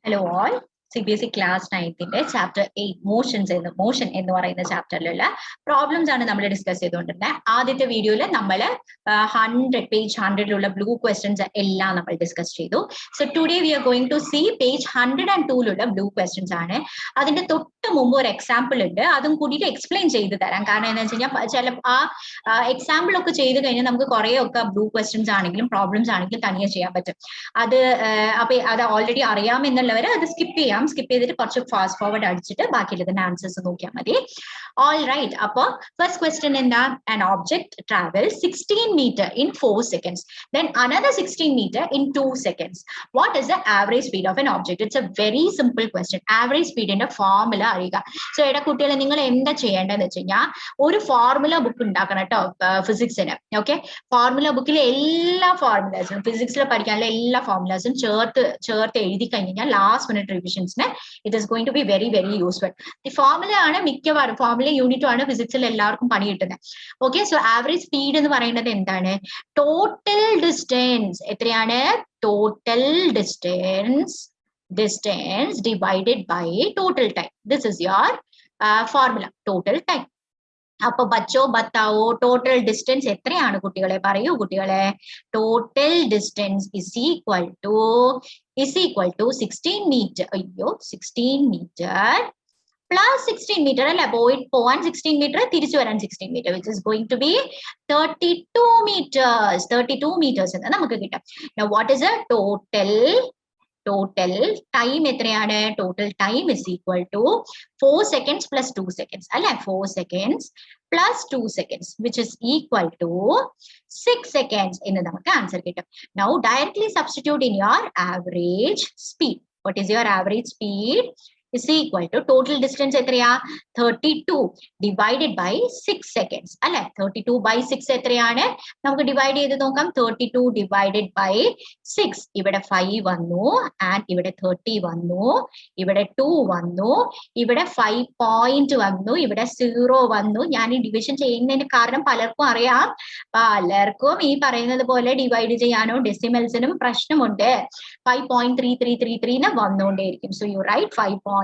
Hello all. CBSE Class 9th Chapter 8 Motion എന്ന് പറയുന്ന ചാപ്റ്ററിലുള്ള problems ആണ് നമ്മൾ ഡിസ്കസ് ചെയ്തുകൊണ്ടിരുന്നത്. ആദ്യത്തെ വീഡിയോയിൽ നമ്മൾ 100 പേജ് 100ലുള്ള ബ്ലൂ ക്വസ്റ്റ്യൻസ് എല്ലാം നമ്മൾ ഡിസ്കസ് ചെയ്തു. So today we are going to see page 102ലുള്ള ബ്ലൂ ക്വസ്റ്റ്യൻസ് ആണ്. അതിന്റെ തൊട്ട് മുമ്പ് ഒരു എക്സാമ്പിൾ ഉണ്ട്, അതും കൂടിയിട്ട് എക്സ്പ്ലെയിൻ ചെയ്ത് തരാം. കാരണം എന്താ വെച്ച് കഴിഞ്ഞാൽ ചില എക്സാമ്പിൾ ഒക്കെ ചെയ്ത് കഴിഞ്ഞാൽ നമുക്ക് കുറേയൊക്കെ ബ്ലൂ ക്വസ്റ്റ്യൻസ് ആണെങ്കിലും പ്രോബ്ലംസ് ആണെങ്കിലും തനിയെ ചെയ്യാൻ പറ്റും. അത് ഓൾറെഡി അറിയാമെന്നുള്ളവർ അത് സ്കിപ്പ് ചെയ്തിട്ട് കുറച്ച് ഫാസ്റ്റ് ഫോർവേഡ് അടിച്ചിട്ട് ബാക്കിയുള്ളതിന്റെ ആൻസേഴ്സ് നോക്കിയാൽ മതി. All right. അപ്പോൾ ഫസ്റ്റ് ക്വസ്റ്റ്യൻ എന്താ? An object travels 16 meter in 4 seconds, then another 16 meter in 2 seconds. What is the average speed of an object? It's a very simple question. Average speed ന്റെ formula അറിയുക. So എടാ കുട്ടികളെ, നിങ്ങൾ എന്താ ചെയ്യേണ്ടതെന്ന് വെച്ച് കഴിഞ്ഞാൽ ഒരു ഫോർമുല ബുക്ക് ഉണ്ടാക്കണം കേട്ടോ ഫിസിക്സിന്. ഓക്കെ, ഫോർമുല ബുക്കിലെ എല്ലാ ഫോർമുലാസും ഫിസിക്സിൽ പഠിക്കാനുള്ള എല്ലാ ഫോർമുലാസും ചേർത്ത് എഴുതി കഴിഞ്ഞാൽ ലാസ്റ്റ് മിനിറ്റ് റിവിഷൻസിന് it is going to be very very useful. ഈ ഫോർമുല ആണ് മിക്കവാറും, ഫോർമുല യൂണിറ്റും ആണ് ഫിസിക്സിൽ എല്ലാവർക്കും പണി കിട്ടുന്നത്. ഓക്കെ, സോ ആവറേജ് സ്പീഡ് എന്ന് പറയുന്നത് എന്താണ്? Total distance. എത്രയാണ്? Total distance divided by total time. This is your formula, total time. അപ്പൊ ബച്ചോ ബത്താവോ, ടോട്ടൽ ഡിസ്റ്റൻസ് എത്രയാണ് കുട്ടികളെ? പറയൂ കുട്ടികളെ. Total distance is equal to 16 metre. അയ്യോ, 16 മീറ്റർ പ്ലസ് 16 മീറ്റർ അല്ലെ, പോവാൻ 16 മീറ്റർ, തിരിച്ചു വരാൻ 16 metre, which is going to be 32 meters. 32 meters എന്ന് നമുക്ക് കിട്ടും. Now what is the total time? എത്രയാണ്? Total time is equal to 4 seconds plus 2 seconds അല്ലെ, 4 seconds plus 2 seconds which is equal to 6 seconds എന്ന് നമുക്ക് answer കിട്ടും. Now directly substitute in your average speed. What is your average speed? Is equal to total distance എത്രയാ? 32 divided by 6 seconds അല്ലെ. 32 by 6 എത്രയാണ്? നമുക്ക് divide ചെയ്ത് നോക്കാം. 32 divided by 6. ഇവിടെ 5 വന്നു, ആൻഡ് ഇവിടെ 30 വന്നു, ഇവിടെ 2 വന്നു, ഇവിടെ 5 point വന്നു, ഇവിടെ 0 വന്നു. ഞാൻ ഈ ഡിവിഷൻ ചെയ്യുന്നതിന് കാരണം പലർക്കും അറിയാം, പലർക്കും ഈ പറയുന്നത് പോലെ ഡിവൈഡ് ചെയ്യാനോ ഡെസിമൽസിനും പ്രശ്നമുണ്ട്. 5.3333 എന്ന് വന്നുകൊണ്ടേയിരിക്കും. സോ യു റൈറ്റ് 5.33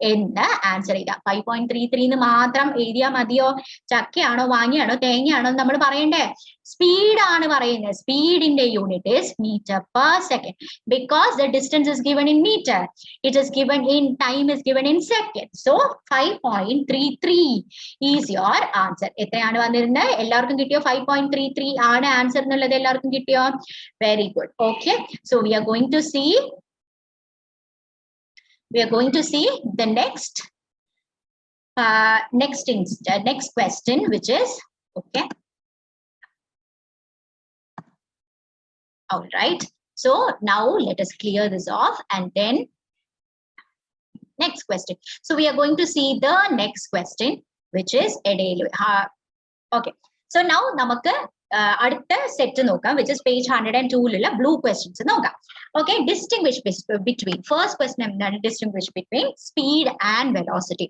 എന്ന് ആൻസർ ചെയ്ത. 5.33 എന്ന് മാത്രം എഴുതിയാൽ മതിയോ? ചക്കയാണോ വാങ്ങിയാണോ തേങ്ങയാണോ നമ്മൾ പറയണ്ടേ? സ്പീഡാണ് പറയുന്നത്. സ്പീഡിന്റെ unit is meter per second because the distance is given in meter. It is given in time is given in seconds. So 5.33 is your answer. എത്രയാണ് വന്നിരുന്നത്? എല്ലാവർക്കും കിട്ടിയോ? 5.33 ആണ് ആൻസർ എന്നുള്ളത് എല്ലാവർക്കും കിട്ടിയോ? Very good. Okay, so we are going to see the next question, which is okay. All right, so now let us clear this off and then next question. So we are going to see the next question, which is okay. So now നമുക്ക് അടുത്ത set നോക്കാം, which is page 102ലുള്ള blue questions നോക്കാം. Okay, distinguish between. First question എന്താണ്? Distinguish between speed and velocity.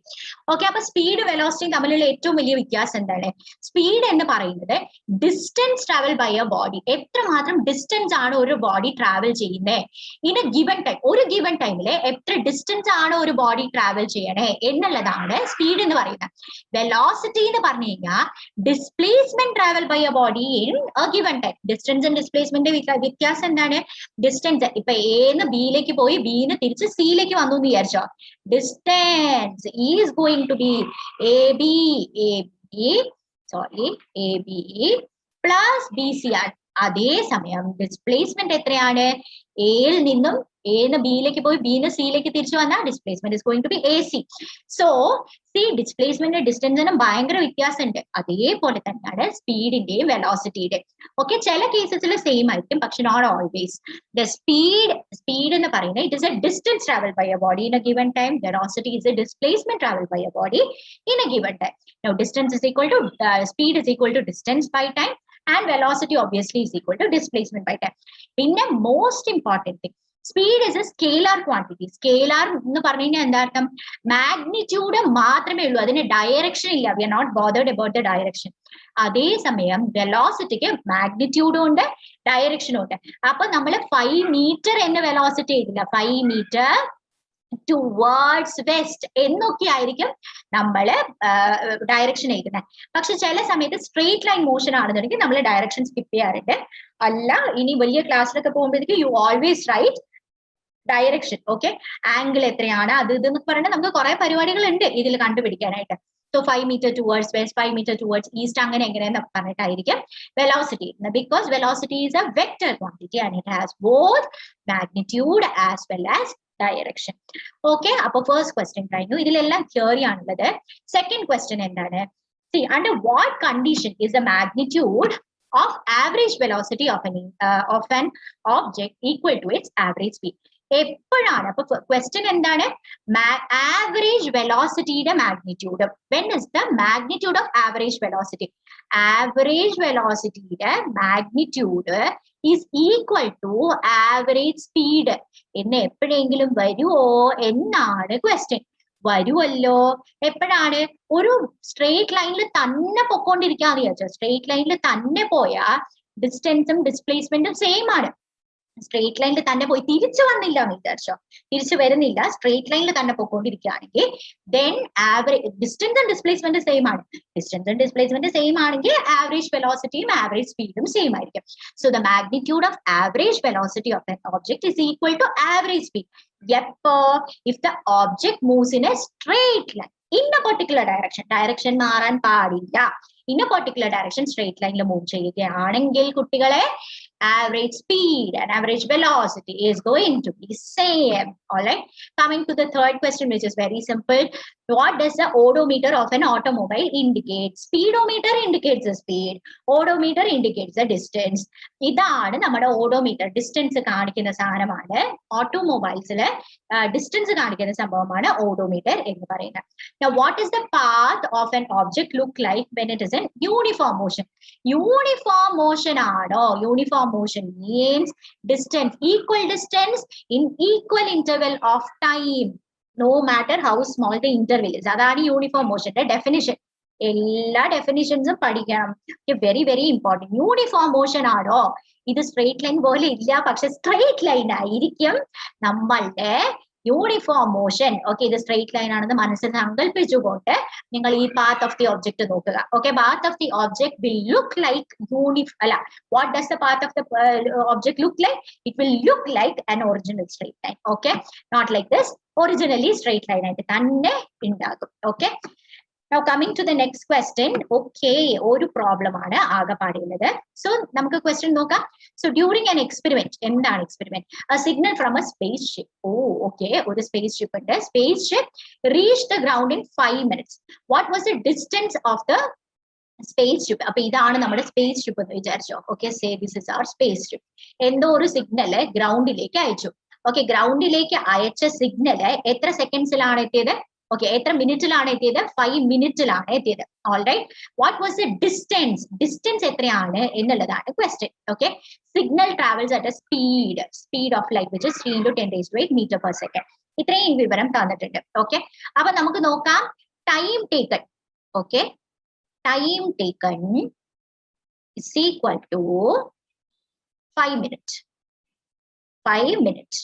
Okay, അപ്പൊ speed velocity തമ്മിലുള്ള ഏറ്റവും വലിയ വ്യത്യാസം എന്താണ്? സ്പീഡ് എന്ന് പറയുന്നത് distance travel by a body. എത്രമാത്രം ഡിസ്റ്റൻസ് ആണ് ഒരു ബോഡി ട്രാവൽ ചെയ്യുന്നത് ഇൻ എ ഗിവൺ ടൈം. ഒരു ഗിവൺ ടൈമില് എത്ര ഡിസ്റ്റൻസ് ആണ് ഒരു ബോഡി ട്രാവൽ ചെയ്യണേ എന്നുള്ളതാണ് സ്പീഡ് എന്ന് പറയുന്നത്. വെലോസിറ്റി എന്ന് പറഞ്ഞു കഴിഞ്ഞാൽ displacement travel by a body in a given time. Distance and displacement വ്യത്യാസം എന്താണ്? ഡിസ്റ്റൻസ് ഇപ്പൊ എന്ന് ബിയിലേക്ക് പോയി ബിന്ന് തിരിച്ച് സിയിലേക്ക് വന്നു എന്ന് വിചാരിച്ചോ, distance is going to be A B plus B C ആണ്. അതേസമയം ഡിസ്പ്ലേസ്മെന്റ് എത്രയാണ്? എയിൽ നിന്നും എന്ന് ബിയിലേക്ക് പോയി ബിന്ന് സിയിലേക്ക് തിരിച്ചു വന്നാൽ displacement is going to be a C. So C, displacement ഡിസ്റ്റൻസിനും ഭയങ്കര വ്യത്യാസമുണ്ട്. അതേപോലെ തന്നെയാണ് സ്പീഡിന്റെയും വെലോസിറ്റിയുടെയും. ഓക്കെ, ചില കേസസിൽ സെയിം ആയിരിക്കും, പക്ഷെ നോട്ട് ഓൾവേസ്. ദ സ്പീഡ് എന്ന് പറയുന്നത് it is a distance travel by a body in a given time. Velocity is a displacement travel by a body in a given time. Now distance is equal to speed is equal to distance by time, and velocity obviously is equal to displacement by time. പിന്നെ most important thing, Speed is a scalar quantity. Scalar എന്ന് പറഞ്ഞു കഴിഞ്ഞാൽ എന്താ അർത്ഥം? Magnitude മാത്രമേ ഉള്ളൂ, അതിന് direction ഇല്ല. We are not bothered about the direction. അതേസമയം വെലോസിറ്റിക്ക് മാഗ്നിറ്റ്യൂഡും ഉണ്ട് ഡയറക്ഷനും ഉണ്ട്. അപ്പൊ നമ്മൾ 5 മീറ്റർ എന്ന വെലോസിറ്റി എഴുതില്ല, 5 മീറ്റർ ടുവേർഡ്സ് വെസ്റ്റ് എന്നൊക്കെ ആയിരിക്കും നമ്മൾ ഡയറക്ഷൻ എഴുതുന്നത്. പക്ഷെ ചില സമയത്ത് സ്ട്രെയിറ്റ് ലൈൻ മോഷൻ ആണെന്നുണ്ടെങ്കിൽ നമ്മൾ ഡയറക്ഷൻ സ്കിപ്പ് ചെയ്യാറുണ്ട്. അല്ല, ഇനി വലിയ ക്ലാസ്സിലൊക്കെ പോകുമ്പോഴത്തേക്ക് you always write direction. Okay, angle എത്രയാണ് അത് ഇതെന്ന് പറഞ്ഞാൽ നമുക്ക് കുറെ പരിപാടികൾ ഉണ്ട് ഇതിൽ കണ്ടുപിടിക്കാനായിട്ട്. So 5 metre towards west, 5 metre towards east, അങ്ങനെ എങ്ങനെയെന്ന് പറഞ്ഞിട്ടായിരിക്കും velocity. Because velocity is a vector quantity and it has both magnitude as well as direction. Okay, അപ്പൊ ഫസ്റ്റ് ക്വസ്റ്റ്യൻ കഴിഞ്ഞു. ഇതിലെല്ലാം തിയറി ആണുള്ളത്. സെക്കൻഡ് ക്വസ്റ്റ്യൻ എന്താണ്? See, under what condition is the magnitude of average velocity of an object equal to its average speed? എപ്പോഴാണ്? അപ്പൊ question എന്താണ്? Average വെലോസിറ്റിയുടെ magnitude. When is the magnitude of average velocity? Average വെലോസിറ്റിയുടെ magnitude is equal to average speed എന്ന് എപ്പോഴെങ്കിലും വരുമോ എന്നാണ് question. വരുമല്ലോ. എപ്പോഴാണ്? ഒരു സ്ട്രെയിറ്റ് ലൈനിൽ തന്നെ പൊക്കോണ്ടിരിക്കാന്ന് വിചാരിച്ചോ. സ്ട്രെയിറ്റ് ലൈനിൽ തന്നെ പോയാൽ ഡിസ്റ്റൻസും ഡിസ്പ്ലേസ്മെന്റും സെയിം ആണ്. സ്ട്രെയിറ്റ് ലൈനിൽ തന്നെ പോയി തിരിച്ചു വന്നില്ല എന്ന് വിചാരിച്ചോ, തിരിച്ചു വരുന്നില്ല, സ്ട്രെയിറ്റ് ലൈനിൽ തന്നെ പോയിക്കൊണ്ടിരിക്കുകയാണെങ്കിൽ ദെൻ ആവറേജ് ഡിസ്റ്റൻസും ഡിസ്പ്ലേസ്മെന്റ് സെയിം ആണ്. ഡിസ്റ്റൻസും ഡിസ്പ്ലേസ്മെന്റ് സെയിം ആണെങ്കിൽ ആവറേജ് വെലോസിറ്റിയും ആവറേജ് സ്പീഡും സെയിം ആയിരിക്കും. So the magnitude of average velocity of an object is equal to average speed. എപ്പോ? if the object moves in a straight line in a particular direction. Direction മാറാൻ പാടില്ല. in a particular direction straight line move ചെയ്യുകയാണെങ്കിൽ കുട്ടികളെ average speed and average velocity is going to be same. All right, coming to the third question, which is very simple. What does the odometer of an automobile indicate? Speedometer indicates the speed, odometer indicates the distance. ഇതാണ് നമ്മുടെ odometer. Distance കാണിക്കുന്ന സാധനമാണ്. ഓട്ടോമൊബൈൽസില് distance കാണിക്കുന്ന സംഭവമാണ് odometer എന്ന് പറയുന്നത്. Now, what is the path of an object look like when it is in uniform motion? Uniform motion ആണോ? Uniform motion means distance, equal distance in equal interval of time, no matter how small the interval is. അതാണ് uniform മോഷന്റെ definition. എല്ലാ ഡെഫിനിഷൻസും പഠിക്കണം. Very very important. Uniform motion ആണോ? ഇത് straight line പോലെ ഇല്ല, പക്ഷെ straight line ആയിരിക്കും നമ്മളുടെ യൂണിഫോം മോഷൻ. ഓക്കെ, ഇത് സ്ട്രെയിറ്റ് ലൈൻ ആണെന്ന് മനസ്സിൽ സങ്കല്പിച്ചുകൊണ്ട് നിങ്ങൾ ഈ പാത്ത് ഓഫ് ദി ഒബ്ജക്ട് നോക്കുക. Okay, path of the object will look like what does the path of the object look like? It will look like an original straight line. Okay, not like this. Originally straight line ആയിട്ട് തന്നെ ഉണ്ടാകും. Okay, now coming to the next question. Okay, ഒരു problem ആണ് ആകെപ്പാടിയുള്ളത്. So നമുക്ക് question നോക്കാം. So during an experiment, എന്താണ് experiment? a signal from a spaceship. Okay, ഒരു സ്പേസ് ഷിപ്പ് ഉണ്ട്. Space ship reached the ground in 5 minutes. what was the distance of the space ship? അപ്പൊ ഇതാണ് നമ്മുടെ സ്പേസ് ഷിപ്പ് എന്ന് വിചാരിച്ചോ. Okay, say this is our space ship. എന്തോ ഒരു signal ഗ്രൗണ്ടിലേക്ക് അയച്ചു. ഓക്കെ, ഗ്രൗണ്ടിലേക്ക് അയച്ച സിഗ്നല് എത്ര സെക്കൻഡ്സിലാണ് എത്തിയത്? ഓക്കെ, എത്ര മിനിറ്റിലാണ് എത്തിയത്? 5 മിനിറ്റിലാണ് എത്തിയത്. Alright, what was the distance? Distance എത്രയാണ് എന്നുള്ളതാണ് question. Okay, signal travels at a speed of light which is 3 × 10⁸ metre per second. ഇത്രയും വിവരം തന്നിട്ടുണ്ട്. ഓക്കെ, അപ്പൊ നമുക്ക് നോക്കാം time taken. Okay, time taken is equal to 5 minute. 5 minute.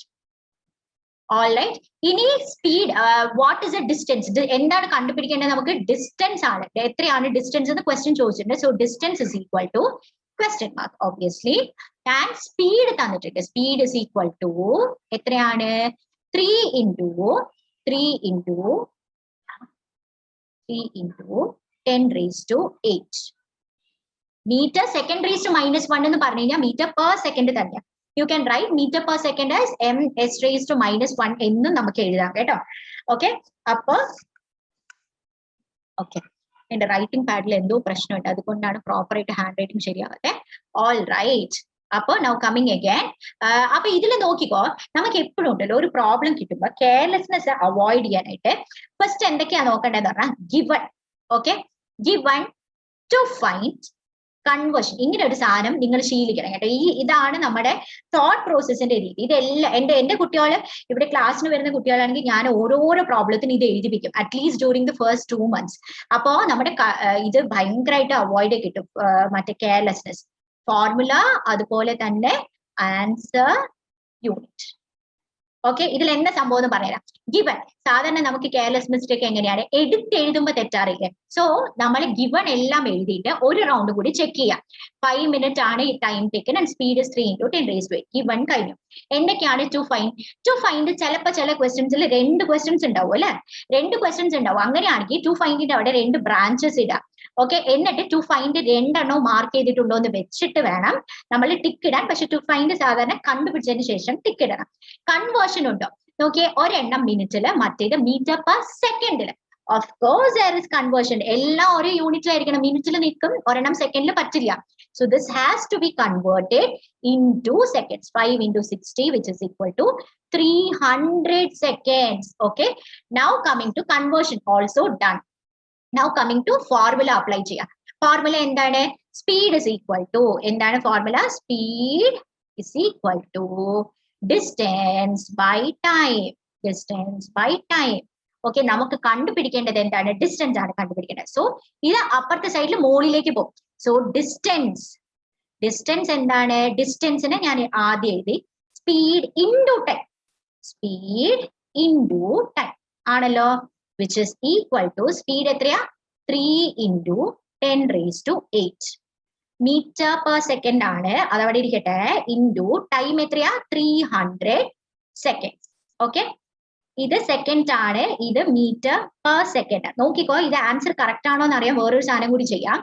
Alright, ഇനി speed, what is a distance? എന്താണ് കണ്ടുപിടിക്കേണ്ടത്? നമുക്ക് ഡിസ്റ്റൻസ് ആണ്. എത്രയാണ് ഡിസ്റ്റൻസ് എന്ന് ക്വസ്റ്റ്യൻ ചോദിച്ചിട്ടുണ്ട്. So distance is equal to question mark obviously. And speed തന്നിട്ടുണ്ട്. സ്പീഡ് ഇസ് ഈക്വൽ ടു എത്രയാണ്? 3 × 10⁸ മീറ്റർ സെക്കൻഡ് റേസ് ടു -1 എന്ന് പറഞ്ഞു കഴിഞ്ഞാൽ മീറ്റർ പെർ സെക്കൻഡ് തന്നെയാണ്. You can write meter per second as m(s⁻⁻1) എന്നും നമുക്ക് എഴുതാം കേട്ടോ. ഓക്കെ, അപ്പൊ ഓക്കെ, എന്റെ റൈറ്റിംഗ് പാഡിൽ എന്തോ പ്രശ്നമുണ്ട്, അതുകൊണ്ടാണ് പ്രോപ്പർ ആയിട്ട് ഹാൻഡ് റൈറ്റിംഗ് ശരിയാവട്ടെ. ഓൾ റൈറ്റ്, അപ്പൊ നൗ കമ്മിങ് അഗൈൻ. അപ്പൊ ഇതിൽ നോക്കിക്കോ, നമുക്ക് എപ്പോഴും ഉണ്ടല്ലോ ഒരു പ്രോബ്ലം കിട്ടുമ്പോ കെയർലെസ്നെസ് അവോയ്ഡ് ചെയ്യാനായിട്ട് ഫസ്റ്റ് എന്തൊക്കെയാ നോക്കേണ്ടതെന്ന് പറഞ്ഞാൽ given. Okay, given to find conversion. ഇങ്ങനെ ഒരു സാധനം നിങ്ങൾ ശീലിക്കണം കേട്ടോ. ഇതാണ് നമ്മുടെ തോട്ട് പ്രോസസ്സിന്റെ രീതി. ഇതെല്ലാം എന്റെ കുട്ടികൾ ഇവിടെ ക്ലാസ്സിന് വരുന്ന കുട്ടികളാണെങ്കിൽ ഞാൻ ഓരോരോ പ്രോബ്ലത്തിന് ഇത് എഴുതിപ്പിക്കും, at least during the first 2 months. അപ്പോ നമ്മുടെ ഇത് ഭയങ്കരമായിട്ട് അവോയ്ഡ് കിട്ടും, മറ്റേ കെയർലെസ്നെസ്. ഫോർമുല അതുപോലെ തന്നെ ആൻസർ യൂണിറ്റ്. ഓക്കെ, ഇതിൽ എന്താ സംഭവം എന്ന് പറയാം. ഗിവൺ സാധാരണ നമുക്ക് കെയർലെസ് മിസ്റ്റേക്ക് എങ്ങനെയാണ്, എഴുതുമ്പോൾ തെറ്റാറില്ലേ. സോ നമ്മൾ ഗിവൺ എല്ലാം എഴുതിയിട്ട് ഒരു റൗണ്ട് കൂടി ചെക്ക് ചെയ്യാം. 5 minutes ആണ് ഈ time taken and speed 3 × 10⁻⁸. Given കഴിഞ്ഞു. എന്തൊക്കെയാണ് ടു ഫൈൻഡ് ചിലപ്പോൾ ചില ക്വസ്റ്റ്യൻസിൽ 2 questions ഉണ്ടാവും അല്ലെ, 2 questions ഉണ്ടാവും. അങ്ങനെയാണെങ്കിൽ ടു ഫൈൻഡിന്റെ അവിടെ 2 branches ഇടാം. ഓക്കെ, എന്നിട്ട് ടു ഫൈൻഡ് 2 എണ്ണം മാർക്ക് ചെയ്തിട്ടുണ്ടോ എന്ന് വെച്ചിട്ട് വേണം നമ്മൾ ടിക്ക് ഇടാൻ. പക്ഷെ ടു ഫൈൻഡ് സാധാരണ കണ്ടുപിടിച്ചതിന് ശേഷം ടിക്ക് ഇടണം. കൺവേർഷൻ ഉണ്ടോ നോക്കിയേ, ഒരെണ്ണം മിനിറ്റില്, മറ്റേത് മീറ്റർ പെർ സെക്കൻഡില്. Of course there is conversion. എല്ലാം ഒരു യൂണിറ്റിലായിരിക്കണം. മിനിറ്റിൽ നിൽക്കും, ഒരെണ്ണം സെക്കൻഡിൽ പറ്റില്ല. So this has to be converted into seconds. 5 × 60 which is equal to 300 seconds. Okay, now coming to conversion also done. Now coming to formula apply ചെയ്യാം. Formula എന്താണ്? Speed is equal to, എന്താണ് formula? Speed is equal to distance by time. Distance by time. Okay, നമുക്ക് കണ്ടുപിടിക്കേണ്ടത് എന്താണ്? Distance ആണ് കണ്ടുപിടിക്കേണ്ടത്. So ഇത് അപ്പുറത്തെ സൈഡിൽ മുകളിലേക്ക് പോകും. സോ ഡിസ്റ്റൻസ് എന്താണ്? ഡിസ്റ്റൻസിനെ ഞാൻ ആദ്യം എഴുതി speed into time. Speed into time ആണല്ലോ, which is equal to speed എത്രയാ? 3 × 10⁸ മീറ്റർ പെർ സെക്കൻഡ് ആണ്, അതവിടെ ഇരിക്കട്ടെ. ഇൻറ്റു ടൈം എത്രയാ? 300 seconds. ഓക്കെ, ഇത് സെക്കൻഡ് ആണ്, ഇത് മീറ്റർ പെർ സെക്കൻഡ്. നോക്കിക്കോ, ഇത് ആൻസർ കറക്റ്റ് ആണോ എന്ന് അറിയാൻ വേറൊരു സാധനം കൂടി ചെയ്യാം.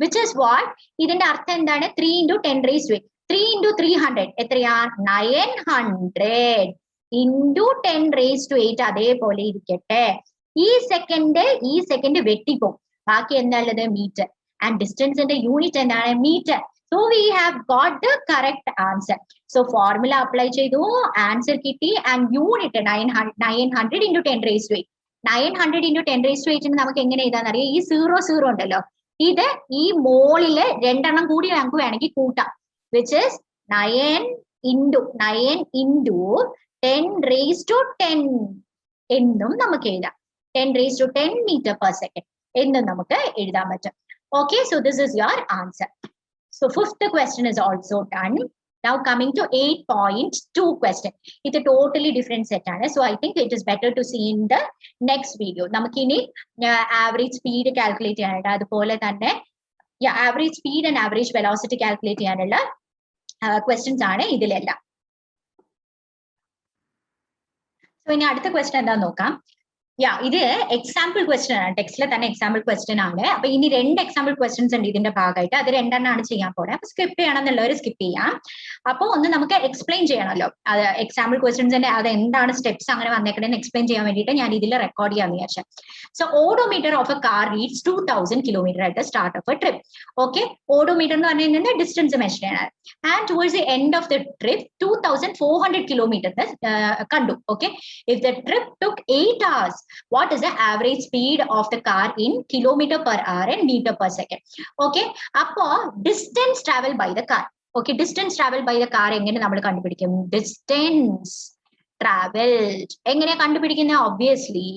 Which is what? ഇതിന്റെ അർത്ഥം എന്താണ്? 3 × 10⁻⁸. 3 × 300 എത്രയാ? 900 × 10⁸. അതേപോലെ ഇരിക്കട്ടെ. ഈ സെക്കൻഡ് വെട്ടിപ്പോകും. ബാക്കി എന്താ ഉള്ളത്? മീറ്റർ. ആൻഡ് ഡിസ്റ്റൻസിന്റെ യൂണിറ്റ് എന്താണ്? Metre. So we have got the correct answer. So formula apply ചെയ്തു, ആൻസർ കിട്ടി. And unit 900 × 10⁻⁸. 900 × 10⁸ നമുക്ക് എങ്ങനെ എഴുതാന്നറിയാം? ഈ 0 ഉണ്ടല്ലോ, ഇത് ഈ മോളില് 2 എണ്ണം കൂടി നമുക്ക് വേണമെങ്കിൽ കൂട്ടാം. വിച്ച് ഇസ് 9 × 10⁻10 എന്നും നമുക്ക് എഴുതാം. 10⁻10 meter per second എന്നും നമുക്ക് എഴുതാൻ പറ്റും. Okay, so this is your answer. So fifth question is also done. Now coming to 8.2 question. It's a totally different set. So I think it is better to see in the next video. Namakini average speed calculate cheyanada, adupole thanne average speed and average velocity calculate cheyanalla questions aanu idilella. So ini adutha question endha nokam. ഇത് example question ആണ്, ടെക്സ്റ്റിലെ തന്നെ example question ആണ്. അപ്പൊ ഇനി 2 example questions ഉണ്ട് ഇതിന്റെ ഭാഗമായിട്ട്. അത് 2 എണ്ണമാണ് ചെയ്യാൻ പോണേ. അപ്പൊ സ്കിപ്പ് ചെയ്യണമെന്നുള്ളവർ സ്കിപ്പ് ചെയ്യാം. അപ്പൊ ഒന്ന് നമുക്ക് എക്സ്പ്ലെയിൻ ചെയ്യണമല്ലോ, അത് എക്സാമ്പിൾ ക്വസ്റ്റ്യൻസിന്റെ അത് എന്താണ് സ്റ്റെപ്സ് അങ്ങനെ വന്നേക്കണെന്ന് എക്സ്പ്ലെയിൻ ചെയ്യാൻ വേണ്ടിയിട്ട് ഞാൻ ഇതിൽ റെക്കോർഡ് ചെയ്യാന്ന് വിചാരിച്ചു. So odometer of A car reads 2000 kilometer at the start of a trip. Okay, odometer എന്ന് പറഞ്ഞു കഴിഞ്ഞാൽ ഡിസ്റ്റൻസ് മെഷർ ചെയ്യണം. And towards the end of the trip 2400 kilometer കണ്ടു. Okay, if the trip took 8 hours, what is the average speed of the car in kilometer per hour and meter per second? Okay, appo distance traveled by the car. Okay, distance traveled by the car engane nammal kandupidikkum? Distance traveled engane kandupidikkunna? Obviously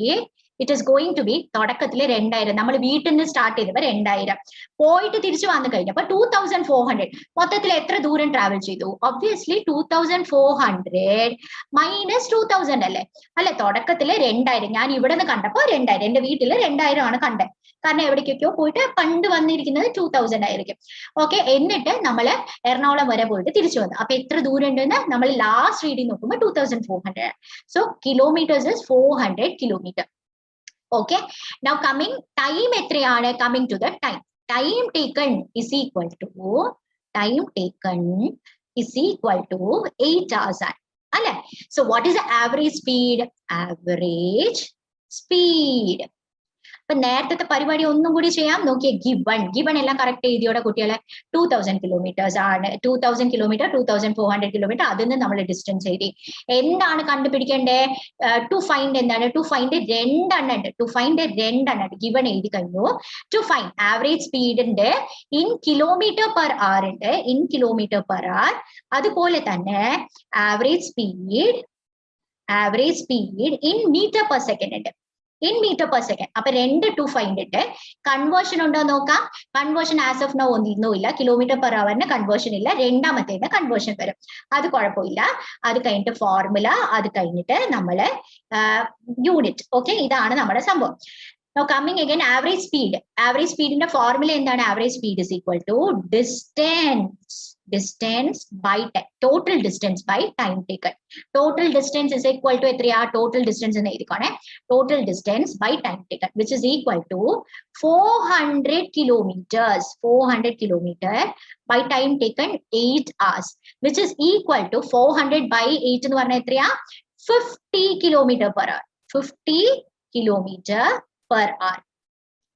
it is going to be തുടക്കത്തിലെ 2000 നമ്മൾ വീട്ടിൽ നിന്ന് start ചെയ്തപ്പോൾ 2000 പോയിട്ട് തിരിച്ചു വന്നു കഴിഞ്ഞപ്പോൾ 2400 മൊത്തത്തിൽ എത്ര ദൂരം ട്രാവൽ ചെയ്തു? ഒബ്വിയസ്ലി 2400 മൈനസ് 2000 അല്ലെ തുടക്കത്തില് 2000. ഞാൻ ഇവിടെ നിന്ന് കണ്ടപ്പോൾ 2000, എന്റെ വീട്ടിൽ 2000 ആണ് കണ്ടത്. കാരണം എവിടേക്കൊക്കെയോ പോയിട്ട് പണ്ട് വന്നിരിക്കുന്നത് 2000 ആയിരിക്കും. ഓക്കെ, എന്നിട്ട് നമ്മൾ എറണാകുളം വരെ പോയിട്ട് തിരിച്ചു വന്നു. അപ്പൊ എത്ര ദൂരം ഉണ്ടെന്ന് നമ്മൾ ലാസ്റ്റ് റീഡിങ് നോക്കുമ്പോൾ 2400. So kilometres is 400 kilometer. Okay, now coming time എത്രയാണ്? Coming to the time taken is equal to 8 hours അല്ലെ. So what is the average speed? Average speed അപ്പൊ നേരത്തെ പരിപാടി ഒന്നും കൂടി ചെയ്യാം. നോക്കിയേ, ഗിവൺ എല്ലാം കറക്റ്റ് എഴുതിയോടെ കുട്ടികളെ. 2000 കിലോമീറ്റേഴ്സ് ആണ്. 2000 കിലോമീറ്റർ, 2400 കിലോമീറ്റർ. അതിൽ നിന്ന് നമ്മൾ ഡിസ്റ്റൻസ് എഴുതി. എന്താണ് കണ്ടുപിടിക്കേണ്ടത്? ടു ഫൈൻഡ് എന്താണ്? ടു ഫൈൻഡ് രണ്ടെണ്ണം ഉണ്ട്. ടു ഫൈൻഡ് രണ്ടെണ്ണം ഉണ്ട്. ഗിവൺ എഴുതി കഴിഞ്ഞു. ടു ഫൈൻഡ് ആവറേജ് സ്പീഡിന്റെ ഇൻ കിലോമീറ്റർ പെർ അവർ ഉണ്ട്. In kilometre per hour. അതുപോലെ തന്നെ average speed in metre per second ഉണ്ട്. In metre per second. അപ്പൊ രണ്ട് ടു ഫൈൻഡ് ഉണ്ട്. കൺവേർഷൻ ഉണ്ടോ നോക്കാം. കൺവേർഷൻ ആസ് ഓഫ് നോ ഒന്നുമില്ല. കിലോമീറ്റർ പെർ അവറിന് കൺവേർഷൻ ഇല്ല. രണ്ടാമത്തേന് കൺവേർഷൻ വരും. അത് കുഴപ്പമില്ല. അത് കഴിഞ്ഞിട്ട് ഫോർമുല, അത് കഴിഞ്ഞിട്ട് നമ്മള് യൂണിറ്റ്. ഓക്കെ, ഇതാണ് നമ്മുടെ സംഭവം. Now coming again, average speed. Average speed in the formula എന്താണ്? Average speed is equal to distance by time. Total distance by time taken. Total distance is equal to എത്രയാ? Total distance എന്ന് എഴുതിക്കോണേ. Total distance by time taken, which is equal to 400 kilometers. 400 kilometer by time taken 8 hours, which is equal to 400 by 8 എന്ന് പറഞ്ഞാൽ എത്രയാ? 50 kilometer per hour. 50 kilometer per hour.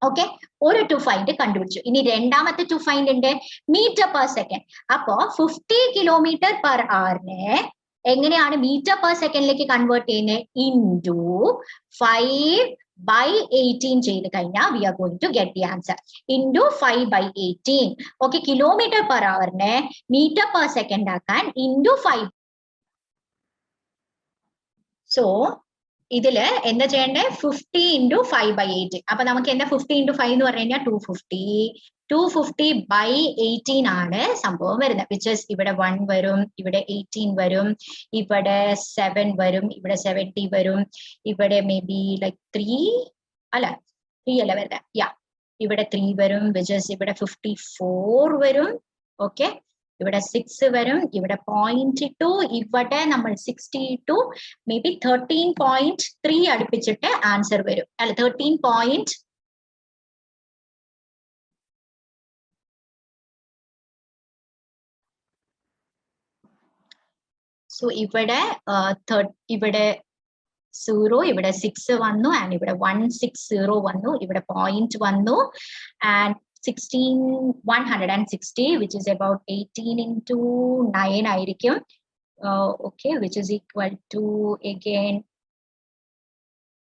Okay, ഒരു to find കണ്ടുപിടിച്ചു. ഇനി രണ്ടാമത്തെ to find ഉണ്ട്, metre per second. അപ്പോ 50 kilometre per അവറിനെ എങ്ങനെയാണ് മീറ്റർ പെർ സെക്കൻഡിലേക്ക് കൺവേർട്ട് ചെയ്യുന്നത്? ഇൻറ്റു 5/18 ചെയ്ത് കഴിഞ്ഞാൽ we are going to get the answer. Into 5/18. Okay, kilometre per അവറിനെ മീറ്റർ പെർ സെക്കൻഡ് ആക്കാൻ ഇൻറ്റു 5. സോ ഇതില് എന്താ ചെയ്യണ്ടേ? 50 × 5/8. അപ്പൊ നമുക്ക് എന്താ 50 × 5 എന്ന് പറഞ്ഞു കഴിഞ്ഞാൽ 250. 250/18 ആണ് സംഭവം വരുന്നത്. വിച്ച് ഇസ് ഇവിടെ 1 വരും, ഇവിടെ 18 വരും, ഇവിടെ 7 വരും, ഇവിടെ 70 വരും, ഇവിടെ മേ ബി ലൈക്ക് 3 അല്ല 3 അല്ല വരുന്നത്. യാ, ഇവിടെ 3 വരും, വിച്ച് ഇസ് ഇവിടെ 54 വരും. ഓക്കെ, ഇവിടെ 6 വരും, ഇവിടെ 0.2, ഇവിടെ നമ്മൾ 62, മേ ബി 13.3 അടുപ്പിച്ചിട്ട് ആൻസർ വരും. അല്ല 13. സോ ഇവിടെ 0, ഇവിടെ 6 വന്നു, ആൻഡ് ഇവിടെ 160 വന്നു, ഇവിടെ 0 വന്നു, ആൻഡ് 160, which is about 18 × 9 ആയിരിക്കും. Okay, which is equal to again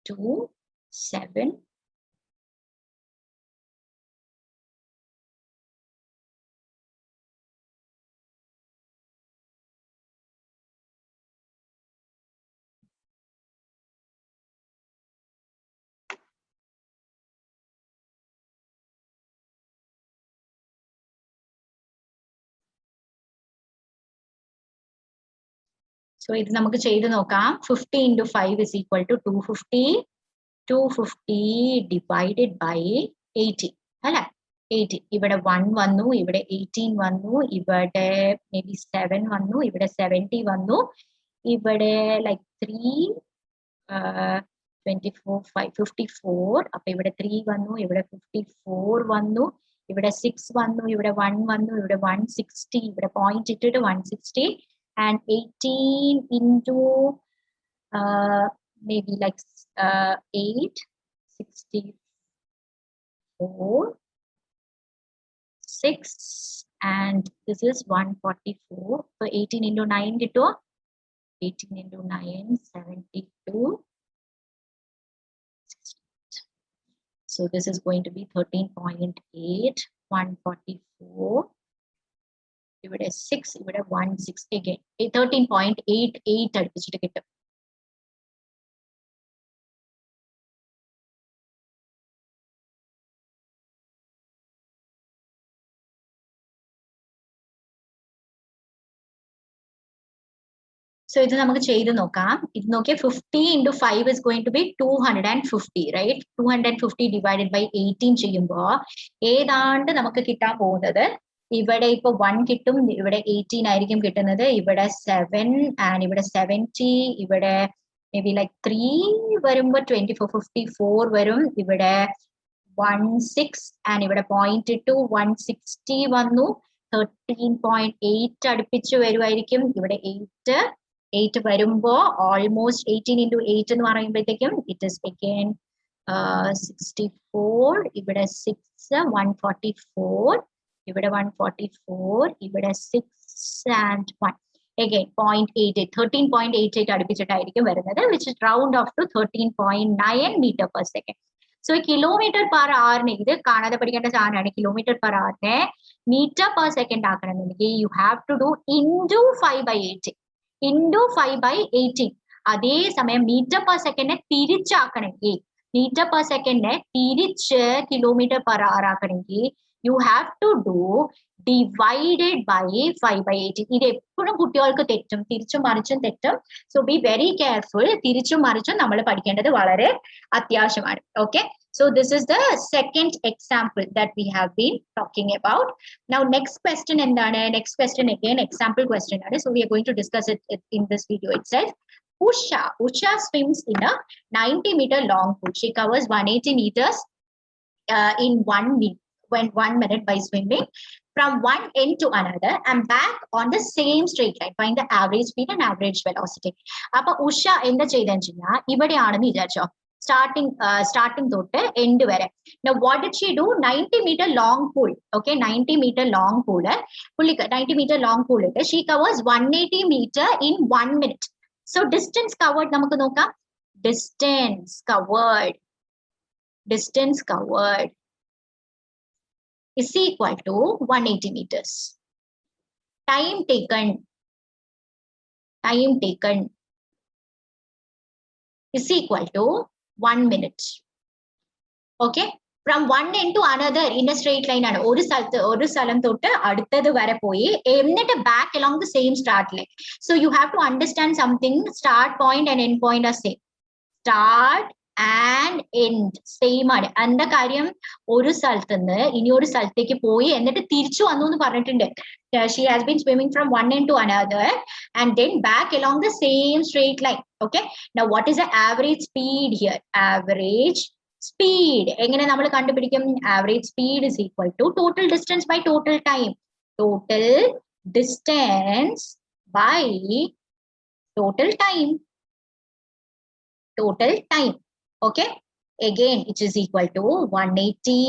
2, 7. So ഇത് നമുക്ക് ചെയ്ത് നോക്കാം. 50 × 5 is equal to 250. 250 divided by 80 അല്ലെ? 80. ഇവിടെ 1 വന്നു, ഇവിടെ 18 വന്നു, ഇവിടെ മേ ബി 7 വന്നു, ഇവിടെ 70 വന്നു, ഇവിടെ ലൈക്ക് 3, 24, 5, 54. അപ്പൊ ഇവിടെ 3 വന്നു, ഇവിടെ 54 വന്നു, ഇവിടെ 6 വന്നു, ഇവിടെ 1 വന്നു, ഇവിടെ 160, ഇവിടെ പോയിന്റ് ഇട്ടിട്ട് 160. And 18 into maybe like 8, 64, 6, and this is 144. So 18 into 9 into 18 into 9, 72. So this is going to be 13.8, 144. ഇവിടെ 6, ഇവിടെ 160 again 13.88 അടുപ്പിച്ചിട്ട് കിട്ടും. സോ ഇത് നമുക്ക് ചെയ്ത് നോക്കാം. ഇത് നോക്കിയാൽ 50 × 5 is going to be 250, right? 250 divided by 18 ചെയ്യുമ്പോൾ ഏതാണ്ട് നമുക്ക് കിട്ടാൻ പോകുന്നത്, ഇവിടെ ഇപ്പൊ 1 കിട്ടും, ഇവിടെ 18 ആയിരിക്കും കിട്ടുന്നത്, ഇവിടെ 7, ആൻഡ് ഇവിടെ 70, ഇവിടെ മേ ബി ലൈക്ക് 3 വരുമ്പോ 24, 54 വരും, ഇവിടെ 16, ആൻഡ് ഇവിടെ 0.2, 160 വന്നു, 13.8 അടുപ്പിച്ച് വരുമായിരിക്കും, ഇവിടെ 8 വരുമ്പോ ഓൾമോസ്റ്റ് 18 × 8 എന്ന് പറയുമ്പോഴത്തേക്കും ഇറ്റ് ഇസ് അഗൈൻ 64, ഇവിടെ 6, 144, ഇവിടെ 144, ഇവിടെ 6 and 1. Again, 0.88, 13.88 അടുപ്പിച്ചിട്ടായിരിക്കും വരുന്നത്, which is round off to 13.9 meter per second. So kilometer per hour ne ഇത് കാണാതെ പഠിക്കേണ്ട സാധനമാണ്. കിലോമീറ്റർ പെർ hourനെ മീറ്റർ പെർ സെക്കൻഡ് ആക്കണമെങ്കിൽ you have to do into 5/18. into 5/18. അതേ സമയം മീറ്റർ പെർ സെക്കൻഡിനെ തിരിച്ചാക്കണമെങ്കിൽ meter per second ne തിരിച്ച് kilometer per hour ആക്കണമെങ്കിൽ you have to do divided by 5/18. ഇത് എപ്പോഴും കുട്ടികൾക്ക് തെറ്റും, തിരിച്ചും മറിച്ചും തെറ്റും. So be very careful. തിരിച്ചും മറിച്ചും നമ്മൾ പഠിക്കേണ്ടത് വളരെ അത്യാവശ്യമാണ്. Okay. So this is the second example that we have been talking about. Now next question endana? Next question again example question aanu. So we are going to discuss it in this video itself. Usha swims in a 90-meter long pool. She covers 180 meters in 1 minute by swimming from one end to another and back on the same straight line. Find the average speed and average velocity. Appo Usha endu cheyidana ivideyaanu vicharicho starting തൊട്ട് end വരെ. Now what did she do? 90-meter long pool. Okay, 90-meter long pool. 90-meter long pool. She covers 180 meter in 1 minute. So distance covered നമുക്ക് നോക്കാം. Distance covered is equal to 180 meters. Time taken is equal to 1 minute. Okay. From one end to another in a straight line ആണ്. ഒരു സ്ഥലം തൊട്ട് അടുത്തത് വരെ പോയി എന്നിട്ട് back along the same start line. So you have to understand something. Start point and end point are same. Start and end same ആണ്. എന്താ കാര്യം? ഒരു സ്ഥലത്ത് നിന്ന് ഇനി ഒരു സ്ഥലത്തേക്ക് പോയി എന്നിട്ട് തിരിച്ചു വന്നു എന്ന് പറഞ്ഞിട്ടുണ്ട്. She has been swimming from one end to another and then back along the same straight line. Okay. Now what is the average speed here? Average speed എങ്ങനെ നമ്മൾ കണ്ടുപിടിക്കും? Average speed is equal to total distance by total time. Total distance by total time. Okay. Again it is equal to 180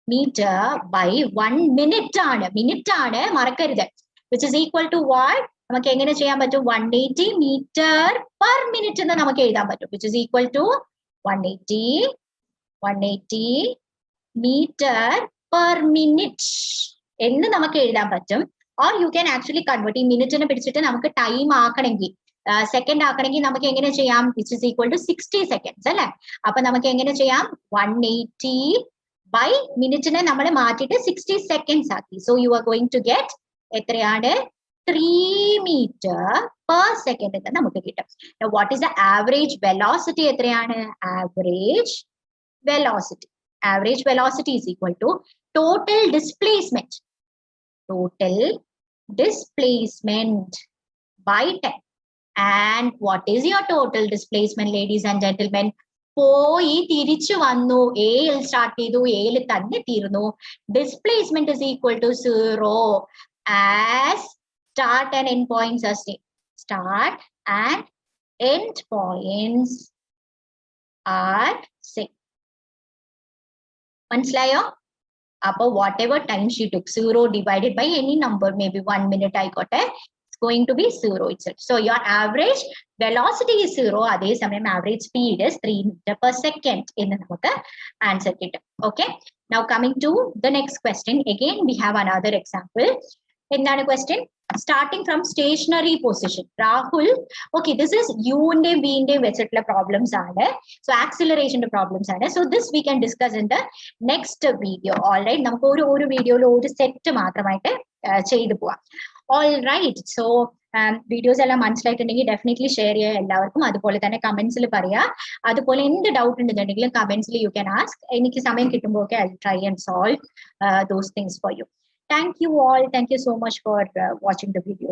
meter by 1 minute ആണ്. minute ആണ് മറക്കരുത്. which is equal to what? നമുക്ക് എങ്ങനെ ചെയ്യാൻ പറ്റും? 180 meter per minute എന്ന് നമുക്ക് എഴുതാൻ പറ്റും. which is equal to 180 meter per minute എന്ന് നമുക്ക് എഴുതാൻ പറ്റും. or you can actually convert ഈ മിനിറ്റിനെ പിടിച്ചിട്ട് നമുക്ക് ടൈം ആക്കണമെങ്കിൽ സെക്കൻഡ് ആക്കണമെങ്കിൽ നമുക്ക് എങ്ങനെ ചെയ്യാം? which is equal to 60 seconds അല്ലെ? അപ്പൊ നമുക്ക് എങ്ങനെ ചെയ്യാം? 180 by മിനിറ്റിനെ നമ്മൾ മാറ്റിയിട്ട് 60 seconds ആക്കി. so you are going to get എത്രയാണ്? 3 meter per second എന്ന് നമുക്ക് കിട്ടും. Now what is the average velocity? എത്രയാണ്? Average velocity is equal to total displacement by time. And what is your total displacement, ladies and gentlemen? പോയി തിരിച്ചു വന്നു, എയിൽ start ചെയ്തു, എയിൽ തന്നെ തീർന്നു. Displacement is equal to 0 as start and end points are same. Start and end points are same. മനസ്സിലായോ? അപ്പോൾ whatever time she took, 0 divided by any number, maybe 1 minute ആയിക്കോട്ടെ, going to be 0 itself. So your average velocity is 0. അതേ സമയം average speed is 3 meter per second എന്ന് നമുക്ക് answer കിട്ടും. Okay. Now coming to the next question. Again we have another example. എന്താണ് question? Starting from stationary position. Rahul, okay, this is U-ന്റെ V-ന്റെ വെച്ചിട്ടുള്ള problems ആണ്. So acceleration problems ആണ്. So this we can discuss in the next video. All right. നമുക്ക് ഒരു വീഡിയോയിൽ ഒരു set മാത്രമായിട്ട് ചെയ്തു പോവാം. All right. So വീഡിയോസ് എല്ലാം മനസ്സിലായിട്ടുണ്ടെങ്കിൽ ഡെഫിനറ്റ്ലി ഷെയർ ചെയ്യുക എല്ലാവർക്കും. അതുപോലെ തന്നെ കമന്റ്സിൽ പറയാ. അതുപോലെ എന്ത് ഡൗട്ട് ഉണ്ടെന്നുണ്ടെങ്കിലും കമന്റ്സിൽ യു ക്യാൻ ആസ്ക്. എനിക്ക് സമയം കിട്ടുമ്പോൾ ഒക്കെ I try and solve those things for you. Thank you all. Thank you so much for watching the video.